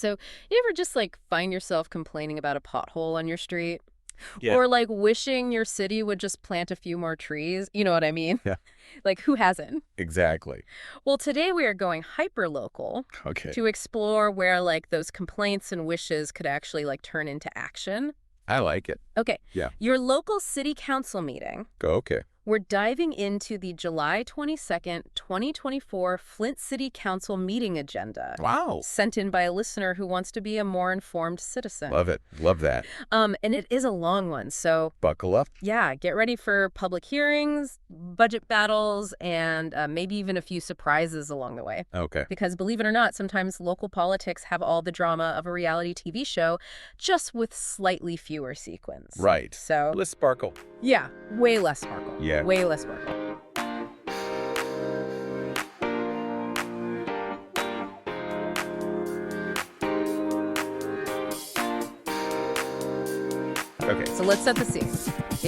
right. So you ever just like find yourself complaining about a pothole on your street? Yeah. Or like wishing your city would just plant a few more trees? You know what I mean? Yeah, Like who hasn't? exactly. Well, today we are going hyper local Okay. to explore where like those complaints and wishes could actually like turn into action. I like it. Okay. Yeah. Your local city council meeting. Go. Okay. We're diving into the July 22nd, 2024 Flint City Council meeting agenda, Wow. sent in by a listener who wants to be a more informed citizen. Love it. Love that. And it is a long one, so Buckle up. yeah, get ready for public hearings, budget battles, and maybe even a few surprises along the way. Okay. Because believe it or not, sometimes local politics have all the drama of a reality TV show, just with slightly fewer sequins. Right. So, Let's sparkle. yeah, way less sparkle. Yeah. Way less sparkle. Okay. So let's set the scene.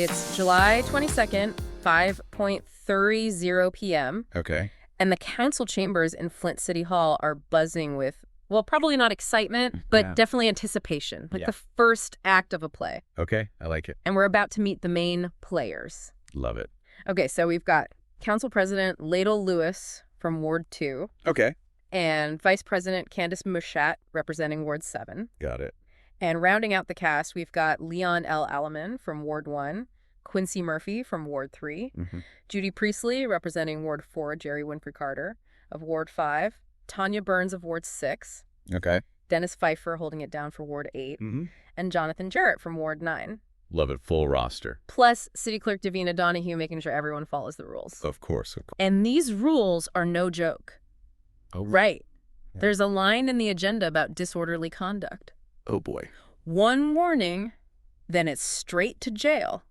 It's July 22nd, 5:30 p.m., Okay. and the council chambers in Flint City Hall are buzzing with, well, probably not excitement, but Yeah. definitely anticipation, like Yeah. the first act of a play. Okay. I like it. And we're about to meet the main players. Love it. Okay, so we've got Council President Ladle Lewis from Ward 2 Okay. and Vice President Candace Mushat representing Ward 7. Got it. And rounding out the cast, we've got Leon L. Alleman from Ward 1, Quincy Murphy from Ward 3, Mm-hmm. Judy Priestley representing Ward 4, Jerry Winfrey Carter of Ward 5, Tanya Burns of Ward 6, Okay. Dennis Pfeiffer holding it down for Ward 8, Mm-hmm. and Jonathan Jarrett from Ward 9. Love it. Full roster. Plus, City Clerk Davina Donahue making sure everyone follows the rules. Of course. Of course. And these rules are no joke. Oh, Right. Yeah. There's a line in the agenda about disorderly conduct. Oh, boy. One warning, then it's straight to jail.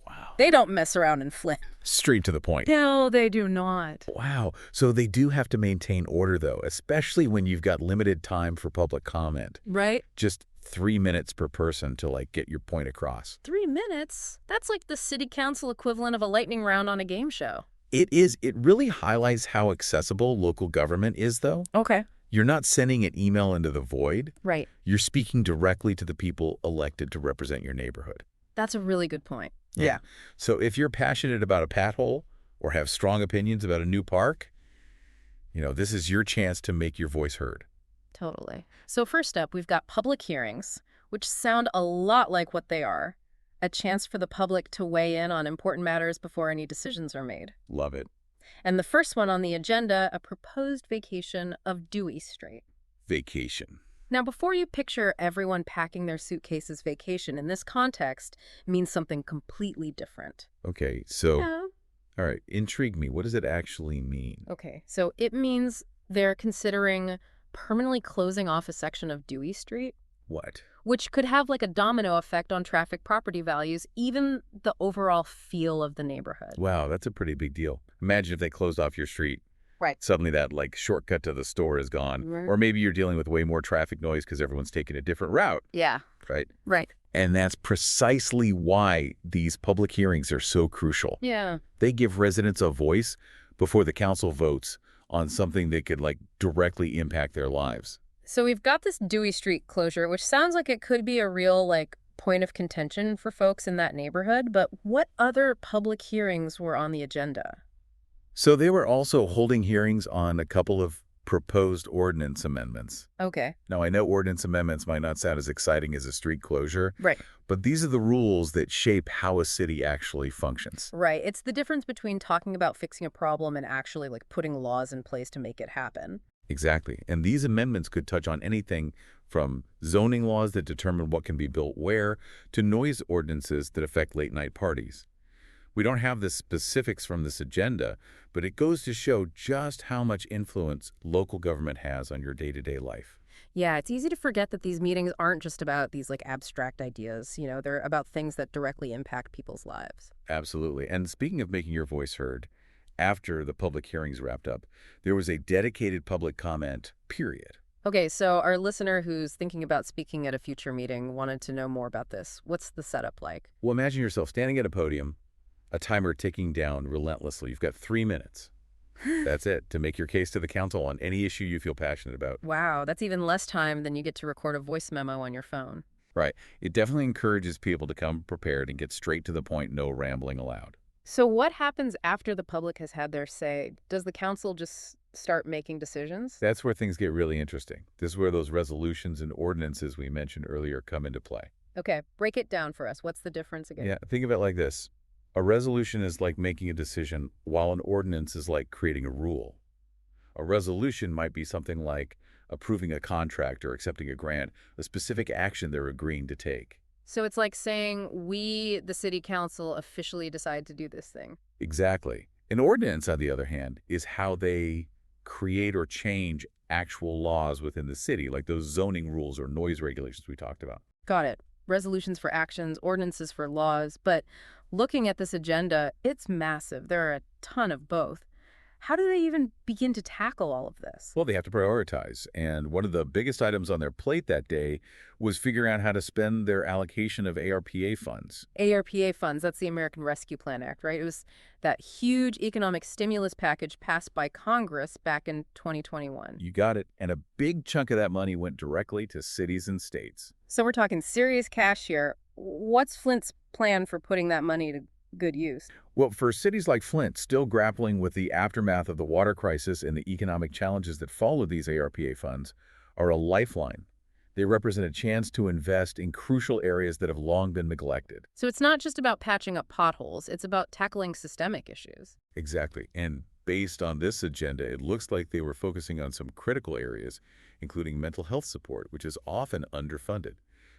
Wow. They don't mess around in Flint. Straight to the point. No, they do not. Wow. So they do have to maintain order, though, especially when you've got limited time for public comment. Right? Just 3 minutes per person to, like, get your point across. 3 minutes? That's like the city council equivalent of a lightning round on a game show. It is. It really highlights how accessible local government is, though. Okay. You're not sending an email into the void. Right. You're speaking directly to the people elected to represent your neighborhood. That's a really good point. Yeah. So if you're passionate about a pathole or have strong opinions about a new park, this is your chance to make your voice heard. Totally. So first up, we've got public hearings, which sound a lot like what they are. A chance for the public to weigh in on important matters before any decisions are made. Love it. And the first one on the agenda, a proposed vacation of Dewey Street. Vacation. Now, before you picture everyone packing their suitcases, vacation in this context means something completely different. Okay, so, Yeah. all right, intrigue me. What does it actually mean? Okay, so it means they're considering permanently closing off a section of Dewey Street, What? which could have like a domino effect on traffic property values, even the overall feel of the neighborhood. Wow, that's a pretty big deal. Imagine if they closed off your street. Right. Suddenly that, like, shortcut to the store is gone. Right. Or maybe you're dealing with way more traffic noise because everyone's taking a different route, Yeah, right? right. And that's precisely why these public hearings are so crucial. Yeah. They give residents a voice before the council votes on something that could, like, directly impact their lives. So we've got this Dewey Street closure, which sounds like it could be a real, like, point of contention for folks in that neighborhood. But what other public hearings were on the agenda? So they were also holding hearings on a couple of proposed ordinance amendments. Okay. Now, I know ordinance amendments might not sound as exciting as a street closure, Right. but these are the rules that shape how a city actually functions. Right. It's the difference between talking about fixing a problem and actually, like, putting laws in place to make it happen. Exactly. And these amendments could touch on anything from zoning laws that determine what can be built where to noise ordinances that affect late-night parties. We don't have the specifics from this agenda, but it goes to show just how much influence local government has on your day-to-day life. Yeah, it's easy to forget that these meetings aren't just about these, like, abstract ideas. They're about things that directly impact people's lives. Absolutely. And speaking of making your voice heard, after the public hearings wrapped up, there was a dedicated public comment period. Okay, so our listener who's thinking about speaking at a future meeting wanted to know more about this. What's the setup like? Well, imagine yourself standing at a podium, a timer ticking down relentlessly. You've got 3 minutes. That's it, to make your case to the council on any issue you feel passionate about. Wow, that's even less time than you get to record a voice memo on your phone. Right. It definitely encourages people to come prepared and get straight to the point, no rambling allowed. So what happens after the public has had their say? Does the council just start making decisions? That's where things get really interesting. This is where those resolutions and ordinances we mentioned earlier come into play. Okay, break it down for us. What's the difference again? Yeah, think of it like this. A resolution is like making a decision, while an ordinance is like creating a rule. A resolution might be something like approving a contract or accepting a grant, a specific action they're agreeing to take. So it's like saying we, the city council, officially decide to do this thing. Exactly. An ordinance, on the other hand, is how they create or change actual laws within the city, like those zoning rules or noise regulations we talked about. Got it. Resolutions for actions, ordinances for laws. But looking at this agenda, it's massive. There are a ton of both. How do they even begin to tackle all of this? Well, they have to prioritize, and one of the biggest items on their plate that day was figuring out how to spend their allocation of ARPA funds. ARPA funds, that's the American Rescue Plan Act, right? It was that huge economic stimulus package passed by Congress back in 2021. You got it. And a big chunk of that money went directly to cities and states. So we're talking serious cash here. What's Flint's plan for putting that money to good use? Well, for cities like Flint, still grappling with the aftermath of the water crisis and the economic challenges that follow these ARPA funds, are a lifeline. They represent a chance to invest in crucial areas that have long been neglected. So it's not just about patching up potholes, it's about tackling systemic issues. Exactly. And based on this agenda, it looks like they were focusing on some critical areas, including mental health support, which is often underfunded,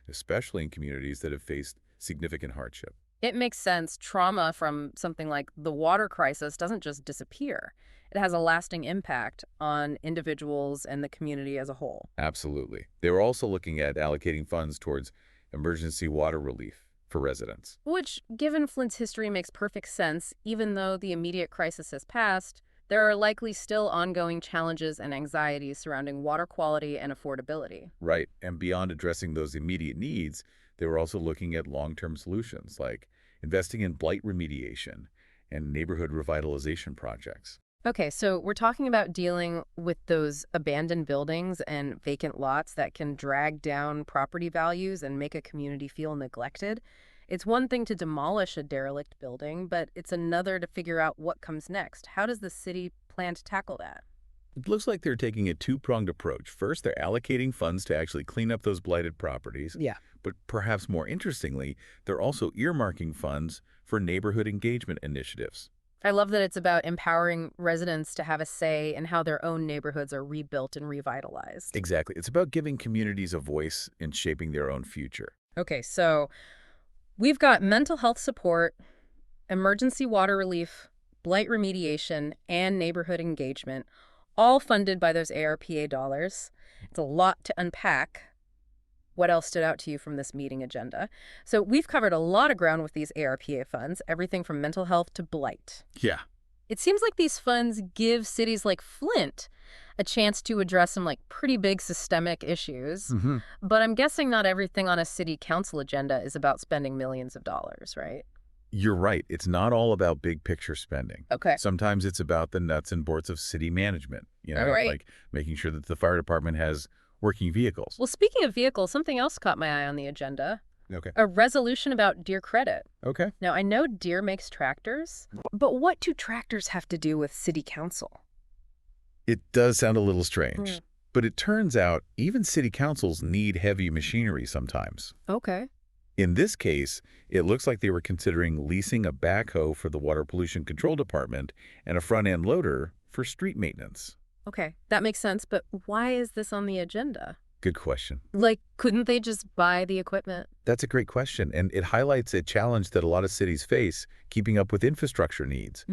especially in communities that have faced significant hardship. It makes sense. Trauma from something like the water crisis doesn't just disappear. It has a lasting impact on individuals and the community as a whole. Absolutely. They were also looking at allocating funds towards emergency water relief for residents. Which, given Flint's history, makes perfect sense. Even though the immediate crisis has passed, there are likely still ongoing challenges and anxieties surrounding water quality and affordability. Right. And beyond addressing those immediate needs, they were also looking at long-term solutions like investing in blight remediation and neighborhood revitalization projects. Okay, so we're talking about dealing with those abandoned buildings and vacant lots that can drag down property values and make a community feel neglected. It's one thing to demolish a derelict building, but it's another to figure out what comes next. How does the city plan to tackle that? It looks like they're taking a two-pronged approach. First, they're allocating funds to actually clean up those blighted properties. Yeah. But perhaps more interestingly, they're also earmarking funds for neighborhood engagement initiatives. I love that it's about empowering residents to have a say in how their own neighborhoods are rebuilt and revitalized. Exactly. It's about giving communities a voice in shaping their own future. Okay, so we've got mental health support, emergency water relief, blight remediation, and neighborhood engagement, all funded by those ARPA dollars. It's a lot to unpack. What else stood out to you from this meeting agenda? So we've covered a lot of ground with these ARPA funds, everything from mental health to blight. Yeah. It seems like these funds give cities like Flint a chance to address some pretty big systemic issues. But I'm guessing not everything on a city council agenda is about spending millions of dollars, right? You're right. It's not all about big picture spending. Okay. Sometimes it's about the nuts and bolts of city management, Right. like making sure that the fire department has working vehicles. Well, speaking of vehicles, something else caught my eye on the agenda. Okay. A resolution about Deere credit. Okay. Now, I know Deere makes tractors, but what do tractors have to do with city council? It does sound a little strange, but it turns out even city councils need heavy machinery sometimes. Okay. In this case, it looks like they were considering leasing a backhoe for the Water Pollution Control Department and a front-end loader for street maintenance. Okay, that makes sense, but why is this on the agenda? Good question. Couldn't they just buy the equipment? That's a great question, and it highlights a challenge that a lot of cities face keeping up with infrastructure needs.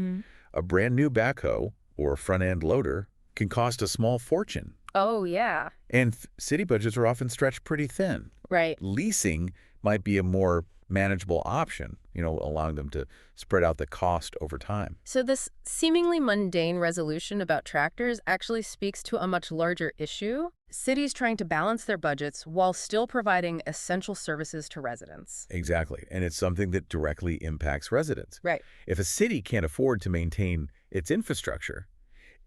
A brand new backhoe or front-end loader can cost a small fortune. Oh, yeah. And city budgets are often stretched pretty thin. Right. Leasing might be a more manageable option, allowing them to spread out the cost over time. So this seemingly mundane resolution about tractors actually speaks to a much larger issue. Cities trying to balance their budgets while still providing essential services to residents. Exactly. And it's something that directly impacts residents. Right. If a city can't afford to maintain its infrastructure,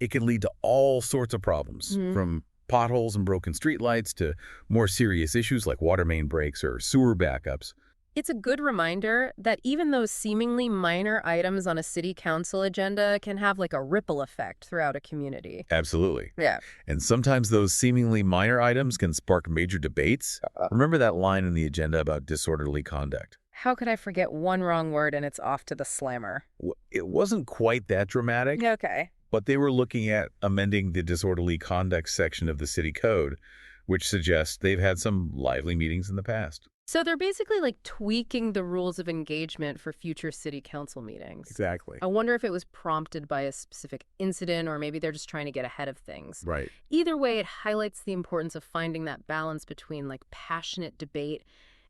It can lead to all sorts of problems, from potholes and broken streetlights to more serious issues like water main breaks or sewer backups. It's a good reminder that even those seemingly minor items on a city council agenda can have like a ripple effect throughout a community. Absolutely. Yeah. And sometimes those seemingly minor items can spark major debates. Remember that line in the agenda about disorderly conduct? How could I forget one wrong word and it's off to the slammer? It wasn't quite that dramatic, Okay. but they were looking at amending the disorderly conduct section of the city code, which suggests they've had some lively meetings in the past. So they're basically like tweaking the rules of engagement for future city council meetings. Exactly. I wonder if it was prompted by a specific incident or maybe they're just trying to get ahead of things. Right. Either way, it highlights the importance of finding that balance between like passionate debate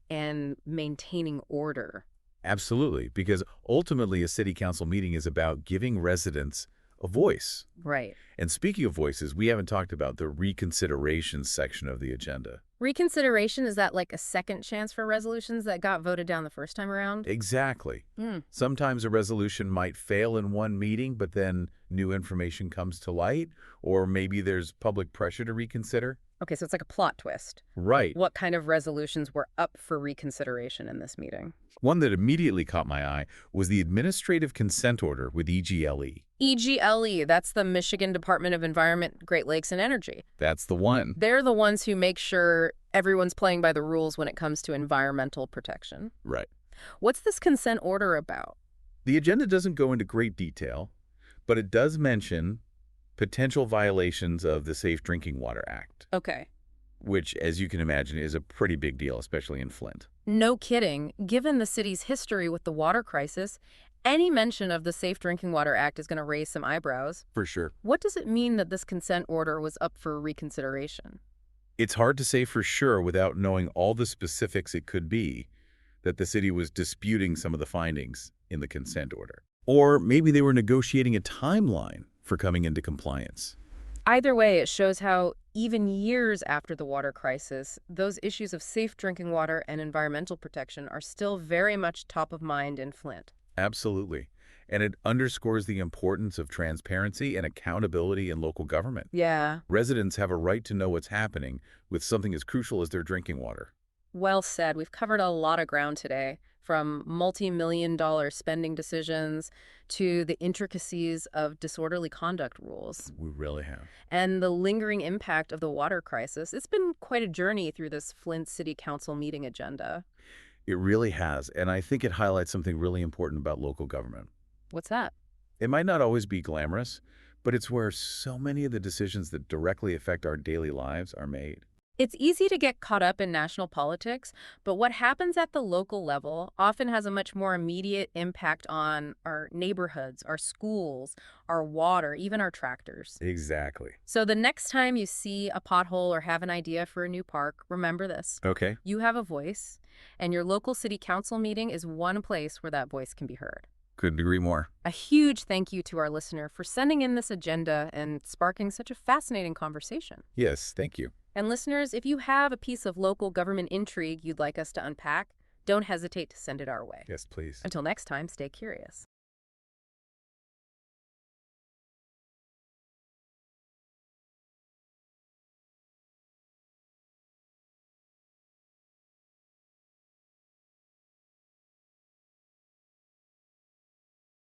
and maintaining order. Absolutely, because ultimately a city council meeting is about giving residents a voice. Right. And speaking of voices, we haven't talked about the reconsideration section of the agenda. Reconsideration, is that like a second chance for resolutions that got voted down the first time around? Exactly. Hmm. Sometimes a resolution might fail in one meeting, but then new information comes to light, or maybe there's public pressure to reconsider. Okay, so it's like a plot twist. Right. What kind of resolutions were up for reconsideration in this meeting? One that immediately caught my eye was the administrative consent order with EGLE. EGLE, that's the Michigan Department of Environment, Great Lakes, and Energy. That's the one. They're the ones who make sure everyone's playing by the rules when it comes to environmental protection. Right. What's this consent order about? The agenda doesn't go into great detail, but it does mention potential violations of the Safe Drinking Water Act, Okay. which, as you can imagine, is a pretty big deal, especially in Flint. No kidding. Given the city's history with the water crisis, any mention of the Safe Drinking Water Act is going to raise some eyebrows. For sure. What does it mean that this consent order was up for reconsideration? It's hard to say for sure without knowing all the specifics. It could be that the city was disputing some of the findings in the consent order. Or maybe they were negotiating a timeline for coming into compliance. Either way, it shows how, even years after the water crisis, those issues of safe drinking water and environmental protection are still very much top of mind in Flint. Absolutely. And it underscores the importance of transparency and accountability in local government. Yeah. Residents have a right to know what's happening with something as crucial as their drinking water. Well said. We've covered a lot of ground today, from multi-million-dollar spending decisions to the intricacies of disorderly conduct rules We really have. and the lingering impact of the water crisis. It's been quite a journey through this Flint City Council meeting agenda. It really has. And I think it highlights something really important about local government. What's that? It might not always be glamorous, but it's where so many of the decisions that directly affect our daily lives are made. It's easy to get caught up in national politics, but what happens at the local level often has a much more immediate impact on our neighborhoods, our schools, our water, even our tractors. Exactly. So the next time you see a pothole or have an idea for a new park, remember this. Okay. You have a voice, and your local city council meeting is one place where that voice can be heard. Couldn't agree more. A huge thank you to our listener for sending in this agenda and sparking such a fascinating conversation. Yes, thank you. And listeners, if you have a piece of local government intrigue you'd like us to unpack, don't hesitate to send it our way. Yes, please. Until next time, stay curious.